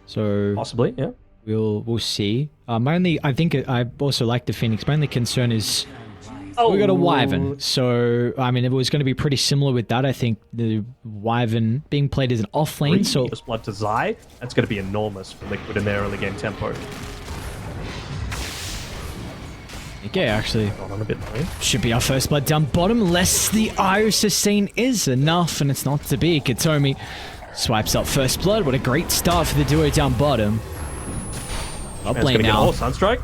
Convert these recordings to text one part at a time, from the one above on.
So Possibly, yeah. we'll see. I think I also like the Phoenix. My only concern is Oh, we got a Wyvern. So I mean, it was going to be pretty similar with that. I think the Wyvern being played as an off lane. So first blood to Zai. That's going to be enormous for Liquid in their early game tempo. okay, actually Got on a bit though. should be our first blood down bottom. Less the IO sustain is enough, and it's not to be. Kataomi swipes up first blood. What a great start for the duo down bottom. Up lane now. Sunstrike.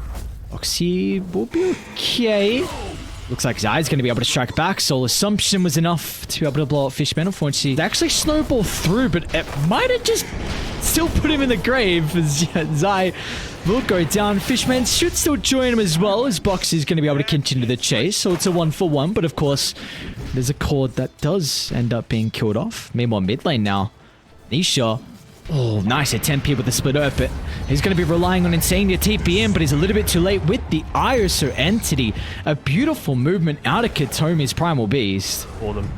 Boxi will be okay. Looks like Zai's going to be able to strike back. Soul Assumption was enough to be able to blow up Fishman. Unfortunately, it actually snowballed through, but it might have just still put him in the grave. As Zai will go down. Fishman should still join him as well, as Boxi's going to be able to continue the chase. So it's a 1-for-1, but of course, there's a cord that does end up being killed off. Meanwhile, mid lane now. Nisha. Oh, nice attempt here with the split up, but he's going to be relying on Insania TPM, but he's a little bit too late with the ISO Entity. A beautiful movement out of Kataomi's Primal Beast. For them.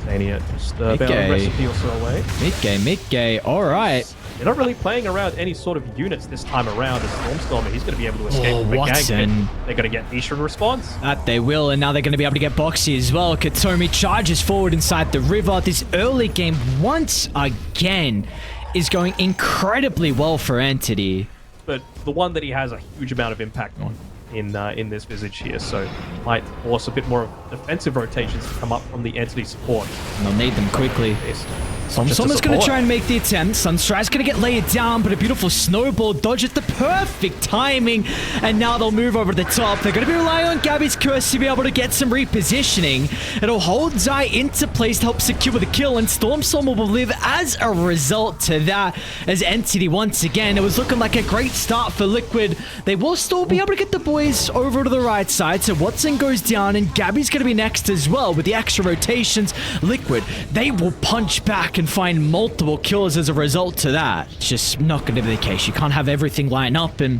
Insania just about a recipe or so away. miCKe, alright. They're not really playing around any sort of units this time around as Stormstormer. He's going to be able to escape from the gang. They're going to get Nisha in response. That they will, and now they're going to be able to get Boxi as well. Kataomi charges forward inside the river. This early game, once again, is going incredibly well for Entity. But the one that he has a huge amount of impact on in this Visage here, so might force a bit more defensive rotations to come up from the Entity support. And they'll need them quickly. Stormstormer's going to try and make the attempt. Sunstride's going to get laid down, but a beautiful snowball dodge at the perfect timing. And now they'll move over the top. They're going to be relying on Gabbi's curse to be able to get some repositioning. It'll hold Zai into place to help secure the kill, and Stormstormer will live as a result to that. As Entity, once again, it was looking like a great start for Liquid. They will still be able to get the boys over to the right side. So Watson goes down, and Gabbi's going to be next as well with the extra rotations. Liquid, they will punch back and find multiple kills as a result to that. It's just not going to be the case. You can't have everything line up, and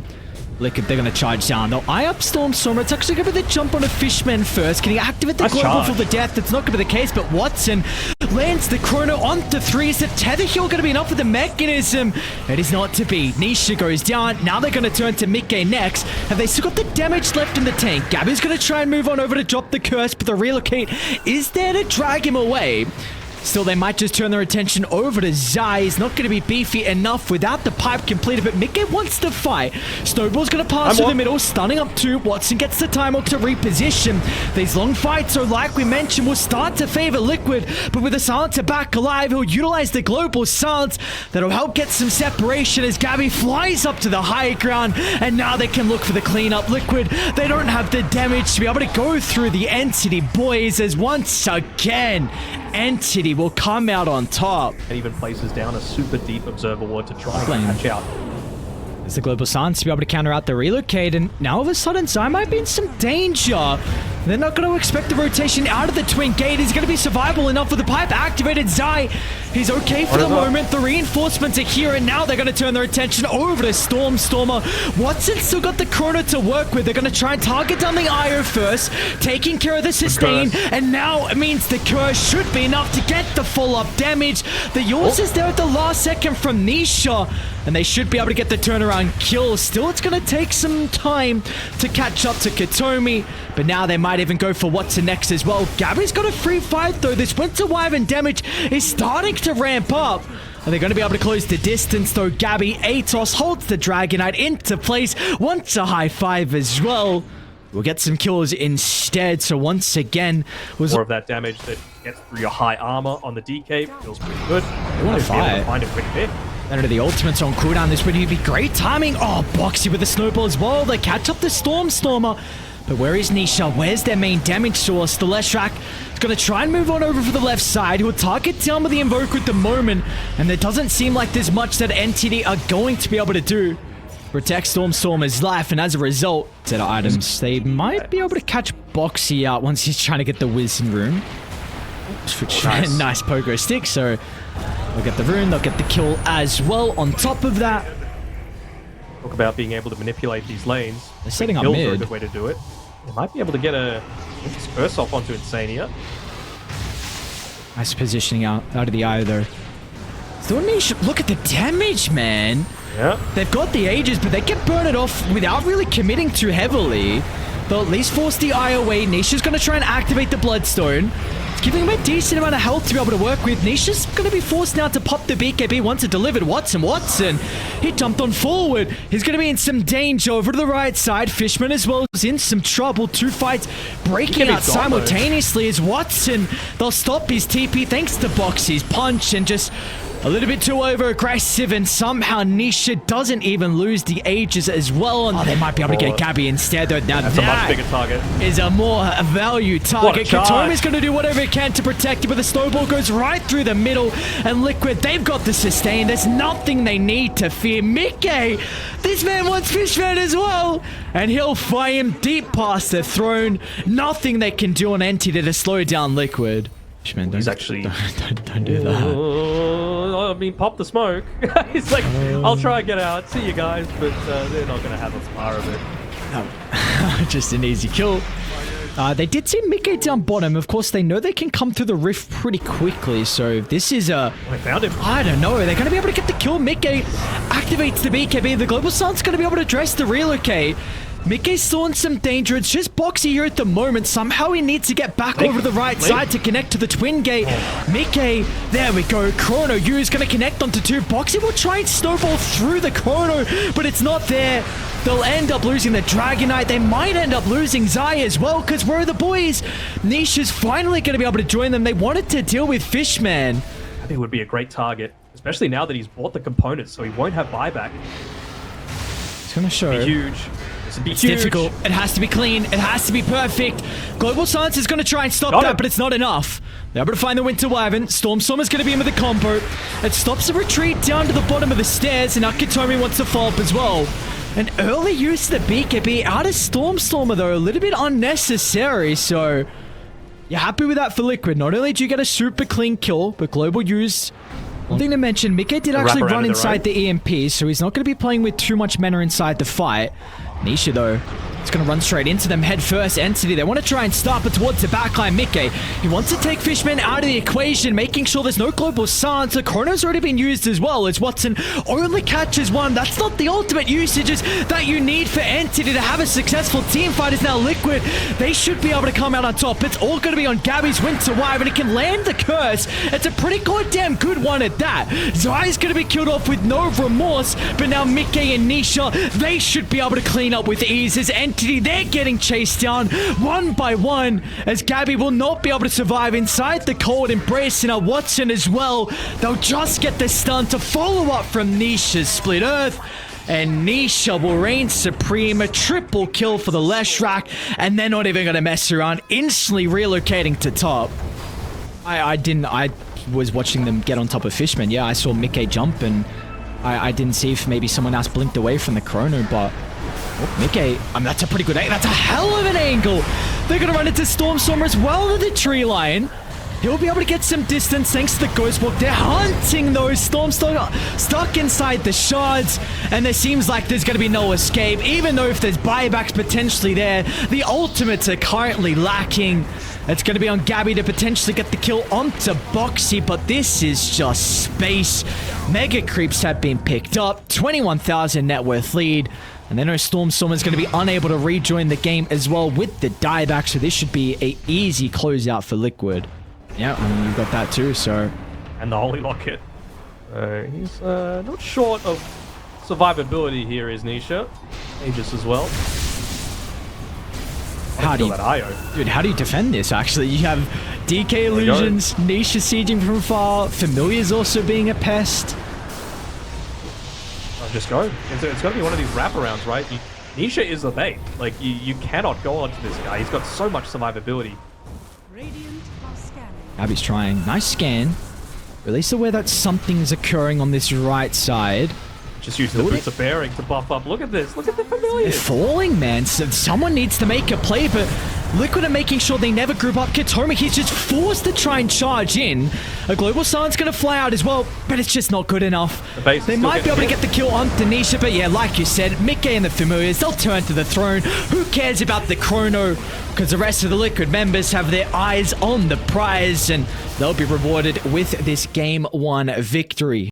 Liquid, they're going to charge down. They'll eye up Stormstormer. It's actually going to be the jump on a Fishman first. Can he activate the global for the death? That's not going to be the case, but Watson lands the chrono onto 3. Is the tether heal going to be enough for the mechanism? It is not to be. Nisha goes down. Now they're going to turn to miCKe next. Have they still got the damage left in the tank? Gabbi's going to try and move on over to drop the curse, but the relocate is there to drag him away. Still, they might just turn their attention over to Zai. He's not going to be beefy enough without the pipe completed, but miCKe wants to fight. Snowball's going to pass through the middle, stunning up 2. Watson gets the time off to reposition. These long fights, so like we mentioned, will start to favor Liquid, but with the Silencer back alive, he'll utilize the global silence. That'll help get some separation as Gabbi flies up to the high ground, and now they can look for the cleanup. Liquid, they don't have the damage to be able to go through the Entity boys, as once again, Entity will come out on top. And even places down a super deep observer ward to try and catch out. There's the global silence to be able to counter out the relocate, and now all of a sudden Zai might be in some danger. They're not going to expect the rotation out of the twin gate. Is going to be survivable enough with the pipe activated. Zai, he's okay for the moment. The reinforcements are here, and now they're going to turn their attention over to Stormstormer. Watson still got the chrono to work with. They're going to try and target down the IO first, taking care of the sustain, and now it means the curse should be enough to get the full up damage. The yours is there at the last second from Nisha, and they should be able to get the turnaround kill. Still, it's going to take some time to catch up to Kataomi, but now they might even go for Watson next as well. Gabbi's got a free fight though. This Winter Wyvern damage is starting to ramp up. Are they going to be able to close the distance though? Gabbi, Atos holds the Dragonite into place. Wants a high five as well. We'll get some kills instead. So once again, was more of that damage that gets through your high armor on the DK. Feels pretty good. They want to find a quick bit. Under the ultimates on cooldown. This would be great timing. Oh, Boxi with the snowball as well. They catch up the Stormstormer. But where is Nisha? Where's their main damage source? The Leshrac is going to try and move on over for the left side. He'll target down with the Invoker at the moment. And there doesn't seem like there's much that Entity are going to be able to do. Protect Stormstormer's life, and as a result, set of items, they might be able to catch Boxi out once he's trying to get the Wisdom Rune. Nice pogo stick, so they'll get the rune, they'll get the kill as well. On top of that, talk about being able to manipulate these lanes. They're setting up mid. mid. Are a good way to do it. They might be able to get a curse off onto Insania. Nice positioning out of the eye though. Still Nisha, look at the damage, man. Yeah. They've got the Aegis, but they can burn it off without really committing too heavily. They'll at least force the eye away. Nisha's going to try and activate the Bloodstone. It's giving him a decent amount of health to be able to work with. Nisha's going to be forced now to pop the BKB once it delivered. Watson, he jumped on forward. He's going to be in some danger over to the right side. Fishman as well is in some trouble. Two fights breaking out simultaneously as Watson. They'll stop his TP thanks to Boxi's punch and just a little bit too over-aggressive, and somehow Nisha doesn't even lose the Aegis as well. And they might be able to get Gabbi instead, though. Now that's a much bigger target. Is a more value target. Kataomi's going to do whatever he can to protect it, but the snowball goes right through the middle. And Liquid, they've got the sustain. There's nothing they need to fear. miCKe, this man wants Fishman as well. And he'll fly him deep past the throne. Nothing they can do on Entity to slow down Liquid. Fishman, don't do that. I mean, pop the smoke. He's like, I'll try and get out. See you guys, but they're not going to have a far of it. No. Just an easy kill. They did see miCKe down bottom. Of course, they know they can come through the rift pretty quickly. So this is a... I found him. I don't know. They're going to be able to get the kill. miCKe activates the BKB. The Global Sun's going to be able to address the relocate. miCKe's still in some danger. It's just Boxi here at the moment. Somehow he needs to get back over the right side to connect to the twin gate. miCKe, there we go. Chrono U is going to connect onto two. Boxi will try and snowball through the Chrono, but it's not there. They'll end up losing the Dragonite. They might end up losing Zai as well, because where are the boys? Nisha's finally going to be able to join them. They wanted to deal with Fishman. I think it would be a great target, especially now that he's bought the components, so he won't have buyback. It's going to show. It'd be huge. It's difficult. It has to be clean. It has to be perfect. Global Science is going to try and stop that, but it's not enough. They're able to find the Winter Wyvern. Stormstormer's going to be in with the combo. It stops the retreat down to the bottom of the stairs, and now Kataomi wants to follow up as well. An early use of the BKB out of Stormstormer, though, a little bit unnecessary, so you're happy with that for Liquid. Not only do you get a super clean kill, but Global used... One thing to mention, miCKe did actually run inside the EMP, so he's not going to be playing with too much mana inside the fight. Nisha, though, it's going to run straight into them head first. Entity, they want to try and start, but towards the backline, miCKe, he wants to take Fishman out of the equation, making sure there's no Global Sun. So Chrono's already been used as well, as Watson only catches one. That's not the ultimate usages that you need for Entity to have a successful team fight. Is now Liquid. They should be able to come out on top. It's all going to be on Gabbi's Winter Wyvern. He can land the curse. It's a pretty goddamn good one at that. Zai's going to be killed off with no remorse, but now miCKe and Nisha, they should be able to clean up with ease. As Entity, they're getting chased down one by one, as Gabbi will not be able to survive inside the cold embrace. And now Watson as well. They'll just get the stun to follow up from Nisha's Split Earth. And Nisha will reign supreme. A triple kill for the Leshrac, and they're not even going to mess around, instantly relocating to top. I was watching them get on top of Fishman. Yeah, I saw miCKe jump, and I didn't see if maybe someone else blinked away from the Chrono, but miCKe, I mean, that's a pretty good angle. That's a hell of an angle. They're going to run into Stormstormer as well to the tree line. He'll be able to get some distance thanks to the Ghost Walk. They're hunting those Stormstormer stuck inside the shards, and there seems like there's going to be no escape. Even though if there's buybacks potentially there, the ultimates are currently lacking. It's going to be on Gabbi to potentially get the kill onto Boxi, but this is just space. Mega creeps have been picked up. 21,000 net worth lead. And then our Stormstormer's going to be unable to rejoin the game as well with the dieback, so this should be an easy closeout for Liquid. Yeah, I mean, you've got that too, so... And the Holy Locket. He's not short of survivability here, is Nisha. Aegis as well. How do you... Dude, how do you defend this, actually? You have DK illusions, Nisha sieging from far, Familiar's also being a pest. Just go. It's got to be one of these wraparounds, right? Nisha is the bait. Like, you cannot go onto this guy. He's got so much survivability. Gabbi's trying. Nice scan. At least aware that something's occurring on this right side. Just use the Boots of Bearing to buff up. Look at this. Look at the Familiar. They're falling, man. So someone needs to make a play, but Liquid are making sure they never group up. Kataomi, he's just forced to try and charge in. A Global Sun's going to fly out as well, but it's just not good enough. They might be able to get the kill on Nisha, but yeah, like you said, miCKe and the Familiars, they'll turn to the throne. Who cares about the Chrono? Because the rest of the Liquid members have their eyes on the prize, and they'll be rewarded with this Game 1 victory.